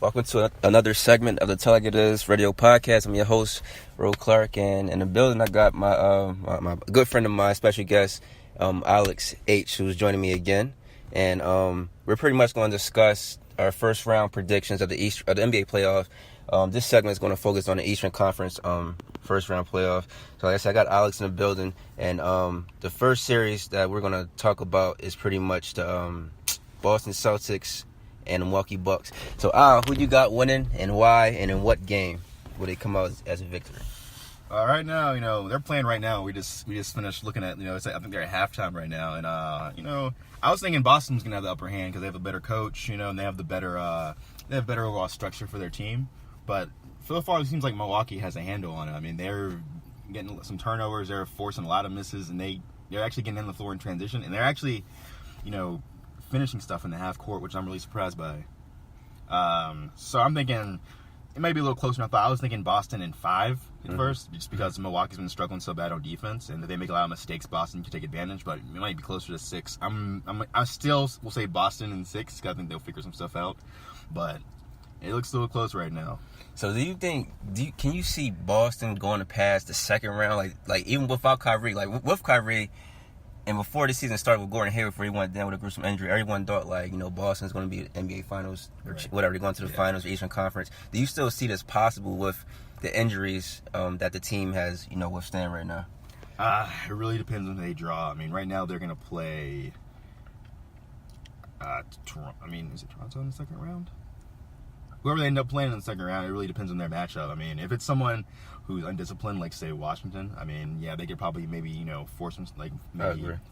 Welcome to another segment of the Tell Like It Is radio podcast. I'm your host, Ro Clark, and in the building I got my good friend of mine, special guest, Alex H, who's joining me again. And we're pretty much going to discuss our first round predictions of the NBA playoffs. This segment is going to focus on the Eastern Conference first round playoff. So like I said, I got Alex in the building, and the first series that we're going to talk about is pretty much the Boston Celtics and the Milwaukee Bucks. So, who you got winning and why, and in what game will they come out as a victory? Right now, they're playing right now. We just finished looking at, I think they're at halftime right now. And, I was thinking Boston's going to have the upper hand because they have a better coach, and they have the better overall structure for their team. But so far, it seems like Milwaukee has a handle on it. I mean, they're getting some turnovers. They're forcing a lot of misses, and they're actually getting in the floor in transition. And they're actually, finishing stuff in the half court, which I'm really surprised by. So I'm thinking it might be a little closer than I thought. I was thinking Boston in 5 at first, just because Milwaukee's been struggling so bad on defense, and if they make a lot of mistakes, Boston can take advantage. But it might be closer to 6. I still will say Boston in 6 because I think they'll figure some stuff out. But it looks a little close right now. So can you see Boston going to pass the second round, like even without Kyrie, like with Kyrie? And before the season started with Gordon Hayward, before he went down with a gruesome injury, everyone thought, Boston's going to be NBA Finals or whatever. They're going to the Finals or Eastern Conference. Do you still see this possible with the injuries that the team has, withstand right now? It really depends on who they draw. I mean, right now they're going to play Toronto. Is it Toronto in the second round? Whoever they end up playing in the second round, it really depends on their matchup. I mean, if it's someone who's undisciplined, like, say, Washington, they could probably maybe, force them,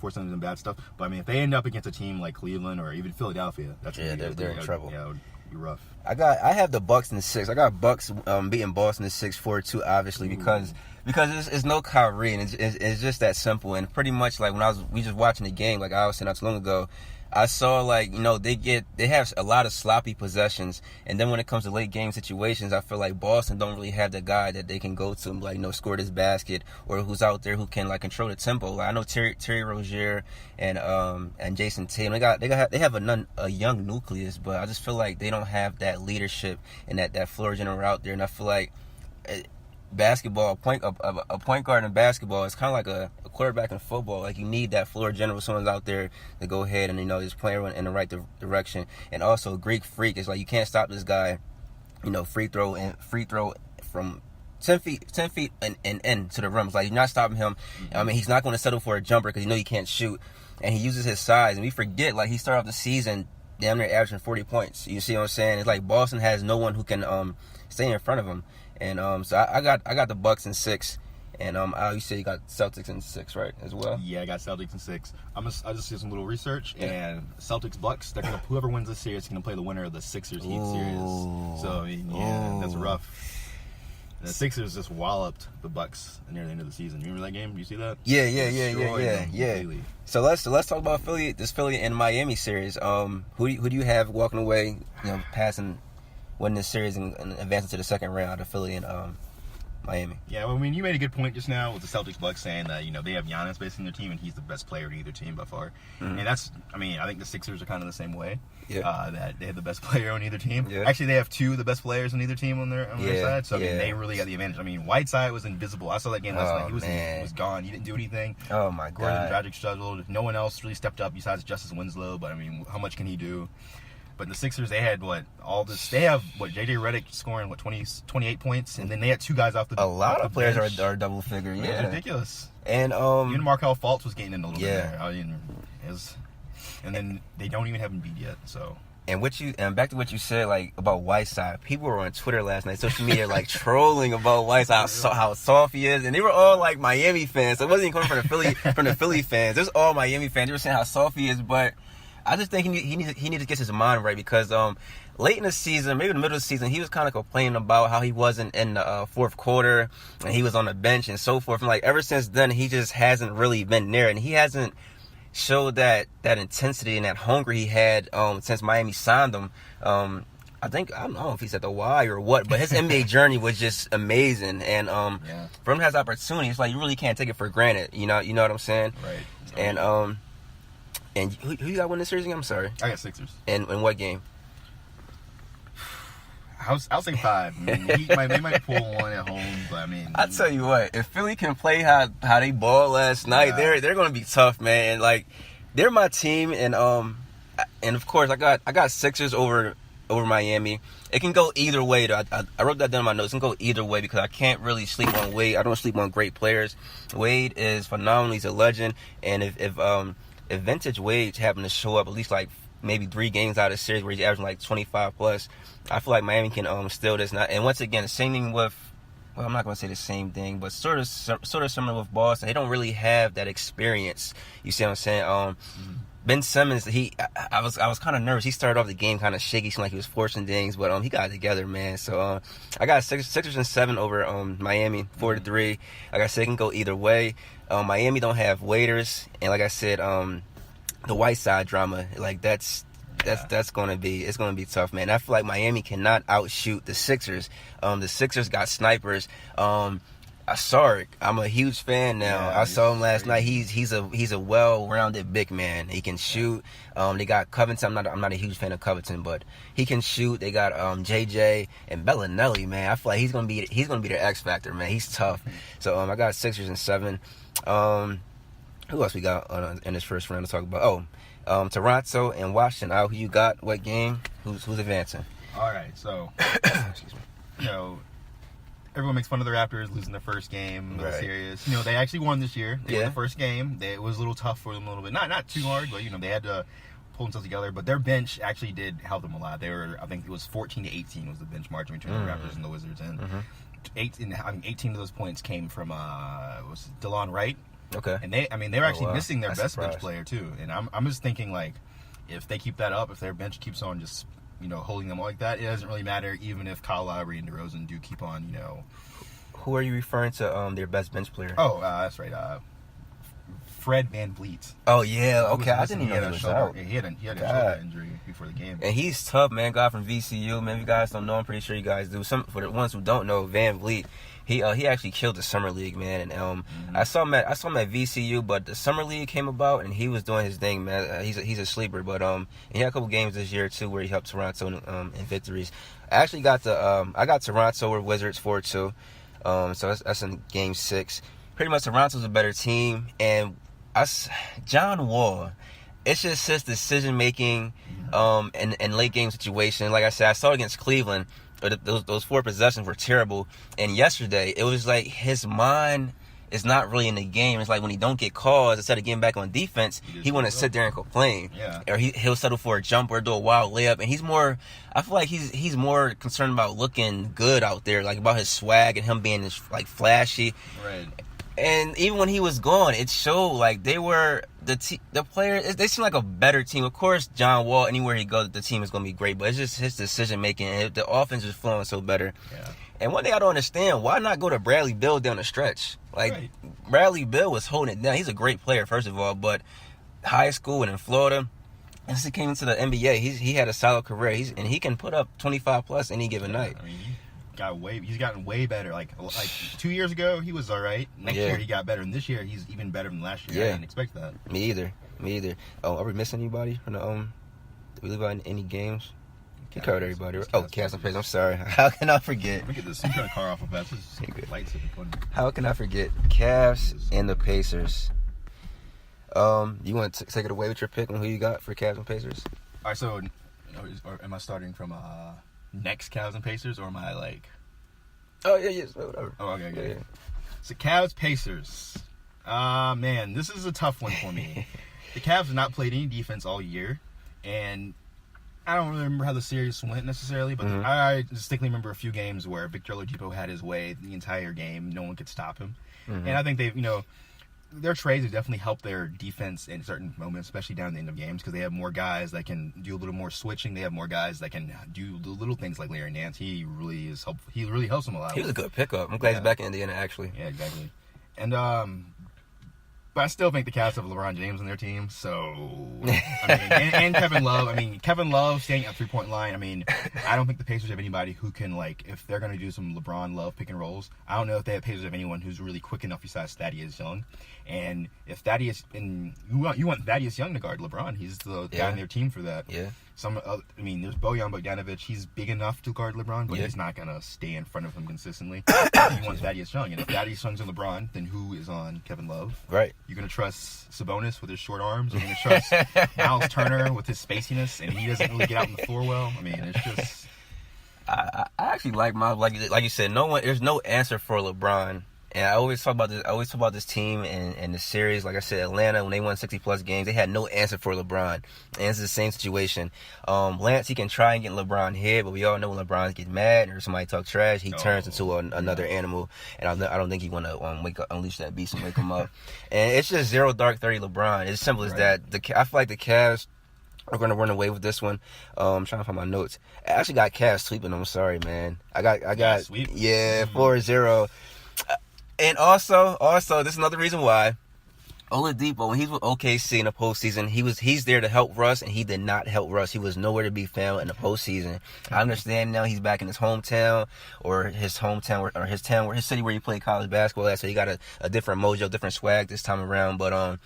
force them into bad stuff. But, if they end up against a team like Cleveland or even Philadelphia, they're in trouble. Yeah, it would be rough. I have the Bucks in 6. I got Bucks beating Boston in 6-4-2, obviously, because it's no Kyrie, and it's just that simple. And pretty much, like, when we just watching the game, like I was saying not too long ago, I saw, they have a lot of sloppy possessions, and then when it comes to late game situations, I feel like Boston don't really have the guy that they can go to and, score this basket, or who's out there who can, control the tempo. Like, I know Terry Rozier and Jason Tatum, they have a young nucleus, but I just feel like they don't have that leadership and that floor general out there, and I feel like basketball, a point guard in basketball is kind of like a quarterback in football. Like, you need that floor general, someone's out there to go ahead and just play everyone in the right direction. And also, Greek Freak is like, you can't stop this guy. Free throw from 10 feet and to the rim. It's like, you're not stopping him. He's not going to settle for a jumper because he can't shoot, and he uses his size. And we forget, he started off the season damn near averaging 40 points. You see what I'm saying? It's like Boston has no one who can stay in front of him. And so I got the Bucks in 6, and you say you got Celtics in 6, right, as well? Yeah, I got Celtics in 6. I just did some little research, and Celtics Bucks. Whoever wins this series is gonna play the winner of the Sixers Heat series. So that's rough. And the Sixers just walloped the Bucks near the end of the season. You remember that game? Do you see that? Yeah. So let's talk about Philly and Miami series. Who do you have walking away, winning this series and advancing to the second round of Philly and Miami? Yeah, you made a good point just now with the Celtics Bucks saying that, they have Giannis basically in their team, and he's the best player in either team by far. Mm-hmm. And that's, I think the Sixers are kind of the same way. Yeah. That they have the best player on either team. Yeah. Actually, they have 2 of the best players on either team on their side. So, they really got the advantage. Whiteside was invisible. I saw that game last night. He was gone. He didn't do anything. Oh, my God. Gordon Dragic struggled. No one else really stepped up besides Justice Winslow. But, how much can he do? But the Sixers, they had They have J.J. Redick scoring 28 points, and then they had 2 guys off the bench. A lot of players are double figure. Yeah, it's ridiculous. And even Markelle Fultz was getting in a little bit there. And then they don't even have him beat yet. So. And back to what you said, about Whiteside. People were on Twitter last night, social media, trolling about Whiteside, how soft he is, and they were all Miami fans. So it wasn't even coming from the Philly fans. It was all Miami fans. They were saying how soft he is, but I just think he needs to get his mind right, because late in the season, maybe in the middle of the season, he was kind of complaining about how he wasn't in the fourth quarter and he was on the bench and so forth. And ever since then, he just hasn't really been there, and he hasn't showed that intensity and that hunger he had since Miami signed him. I don't know if he's at the Y or what, but his NBA journey was just amazing. And for him to have the opportunity, it's you really can't take it for granted. You know what I'm saying? Right. And who you got winning the series again? I'm sorry. I got Sixers. And in what game? I'll say 5. I mean, they might pull one at home, but I mean, I tell you what, if Philly can play how they balled last night, they're going to be tough, man. And like, they're my team, and of course I got Sixers over Miami. It can go either way. I wrote that down in my notes. It can go either way because I can't really sleep on Wade. I don't sleep on great players. Wade is phenomenal. He's a legend, and if vintage Wade happened to show up at least like maybe 3 games out of the series where he's averaging like 25 plus, I feel like Miami can steal this. And once again, the same thing with, well, I'm not going to say the same thing, but sort of similar with Boston. They don't really have that experience. You see what I'm saying? Ben Simmons, I was kind of nervous. He started off the game kind of shaky, seemed like he was forcing things, but he got it together, man. So I got Sixers and 7 over Miami, 4-3. Like I said, it can go either way. Miami don't have waiters, and like I said, the Whiteside drama, like that's gonna be tough, man. I feel like Miami cannot outshoot the Sixers. The Sixers got snipers. Sark, I'm a huge fan now. Yeah, I saw him last night. He's a well-rounded big man. He can shoot. They got Covington. I'm not a huge fan of Covington, but he can shoot. They got JJ and Bellinelli, man. I feel like he's gonna be their X factor, man. He's tough. So I got Sixers and 7. Who else we got in this first round to talk about? Toronto and Washington. Who you got? What game? Who's advancing? All right, so Excuse me. Everyone makes fun of the Raptors losing their first game of the series. They actually won this year. They won the first game. It was a little tough for them a little bit. Not too hard, but they had to pull themselves together. But their bench actually did help them a lot. They were, I think it was 14-18 was the bench margin between the Raptors and the Wizards. And 18 of those points came from was DeLon Wright. Okay. And they were actually missing their best bench player too. And I'm just thinking, like, if they keep that up, if their bench keeps on just holding them like that, it doesn't really matter. Even if Kyle Lowry and DeRozan do keep on, Who are you referring to? Their best bench player? Oh, that's right. Fred VanVleet. Oh yeah. Okay, I didn't even know he was out. He had a shoulder injury before the game. And he's tough, man. Guy from VCU. Man, if you guys don't know, I'm pretty sure you guys do. For the ones who don't know, VanVleet, he actually killed the summer league, man. And I saw him at VCU, but the summer league came about, and he was doing his thing, man. He's a sleeper, but he had a couple games this year too where he helped Toronto in victories. I actually got I got Toronto over Wizards 4-2. So that's in game 6. Pretty much Toronto's a better team, and John Wall, it's just his decision making and late game situation. Like I said, I saw it against Cleveland. Those 4 possessions were terrible, and yesterday it was like his mind is not really in the game. It's like when he don't get calls, instead of getting back on defense, he want to sit there and complain. Yeah. Or he'll settle for a jumper or do a wild layup, and I feel like he's more concerned about looking good out there, like about his swag and him being like flashy. Right. And even when he was gone, it showed like they were the players. They seem like a better team. Of course, John Wall, anywhere he goes, the team is going to be great. But it's just his decision making, and the offense is flowing so better. Yeah. And one thing I don't understand, why not go to Bradley Beal down the stretch? Like Bradley Beal was holding it down. He's a great player, first of all, but high school and in Florida, and since he came into the NBA, he had a solid career. He can put up 25 plus any given night. I mean, he's gotten way better. Like 2 years ago, he was all right. Next year, he got better. And this year, he's even better than last year. I didn't expect that. Me either. Oh, are we missing anybody from the did we leave out any games? We covered everybody. Cavs and Pacers. I'm sorry. How can I forget? Look at this. Some kind of car off of that. Lights in the corner. How can I forget? Cavs and the Pacers. You want to take it away with your pick on who you got for Cavs and Pacers? All right, so am I starting from next Cavs and Pacers, or am I like... Oh, yeah, whatever. Oh, okay. Yeah. So Cavs, Pacers. Man, this is a tough one for me. The Cavs have not played any defense all year, and I don't really remember how the series went necessarily, but I distinctly remember a few games where Victor Oladipo had his way the entire game. No one could stop him. And I think they've, their trades have definitely helped their defense in certain moments, especially down at the end of games, because they have more guys that can do a little more switching. They have more guys that can do the little things like Larry Nance. He really is helpful. He really helps them a lot. He was a good pickup. I'm glad he's back in Indiana, actually. Yeah, exactly. And but I still think the Cavs have LeBron James on their team. So, and Kevin Love. Kevin Love staying at 3-point line. I don't think the Pacers have anybody who can, if they're going to do some LeBron Love pick and rolls, I don't know if the Pacers have anyone who's really quick enough besides Thaddeus Young. And if Thaddeus, you want Thaddeus Young to guard LeBron. He's the guy on their team for that. Yeah. There's Bojan Bogdanovic. He's big enough to guard LeBron, but Yeah. he's not gonna stay in front of him consistently. He wants Thaddeus Young, and if Thaddeus Young's on LeBron, then who is on Kevin Love? Right. You're gonna trust Sabonis with his short arms. You're gonna trust Miles Turner with his spaciness, and he doesn't really get out on the floor well. I mean, it's just. I actually like Miles. Like you said, there's no answer for LeBron. And I always talk about this team and the series. Like I said, Atlanta, when they won 60-plus games, they had no answer for LeBron. And it's the same situation. Lance, he can try and get LeBron here, but we all know when LeBron gets mad or somebody talk trash, he turns into another animal. And I don't think he want to unleash that beast and wake him up. And it's just zero dark 30 LeBron. It's as simple as that. I feel like the Cavs are going to run away with this one. I'm trying to find my notes. I actually got Cavs sweeping. I'm sorry, man. I got sweep? 4-0. And also, this is another reason why Oladipo, when he's with OKC in the postseason, he's there to help Russ, and he did not help Russ. He was nowhere to be found in the postseason. I understand now he's back in his hometown or his town, his city where he played college basketball at, so he got a different mojo, different swag this time around. But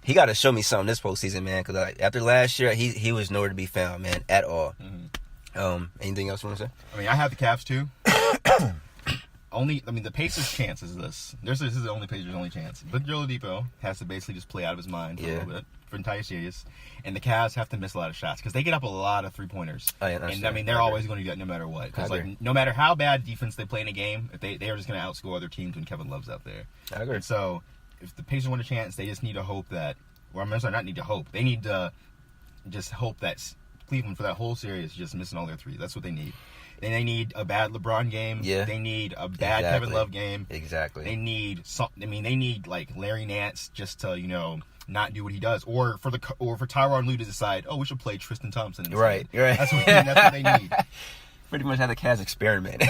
he got to show me something this postseason, man, because after last year, he was nowhere to be found, man, at all. Anything else you want to say? I mean, I have the Cavs too. The Pacers' chance is this. This is the only Pacers' only chance. But Oladipo has to basically just play out of his mind for a little bit for entire series, and the Cavs have to miss a lot of shots because they get up a lot of 3-pointers. And they're always going to do that no matter what. Because no matter how bad defense they play in a game, if they are just going to outscore other teams when Kevin Love's out there. I agree. And so if the Pacers want a chance, they just need to hope that. Well, I'm sorry, not need to hope. They need to just hope that Cleveland for that whole series is just missing all their threes. That's what they need. Then they need a bad LeBron game. Yeah. They need a bad Kevin Love game. Exactly. They need they need like Larry Nance just to, not do what he does, or for Tyronn Lue to decide, we should play Tristan Thompson instead. Right. That's what they need. Pretty much have the Cavs experiment.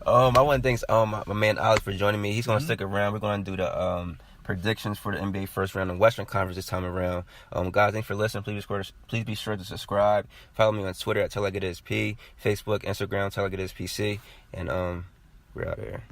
I want to thank my man Alex for joining me. He's going to stick around. We're going to do the predictions for the NBA first round and Western Conference this time around. Guys, thanks for listening. Please be sure to subscribe. Follow me on Twitter at TellLikeItIsP, Facebook, Instagram, TellLikeItIsPC, and we're out of here.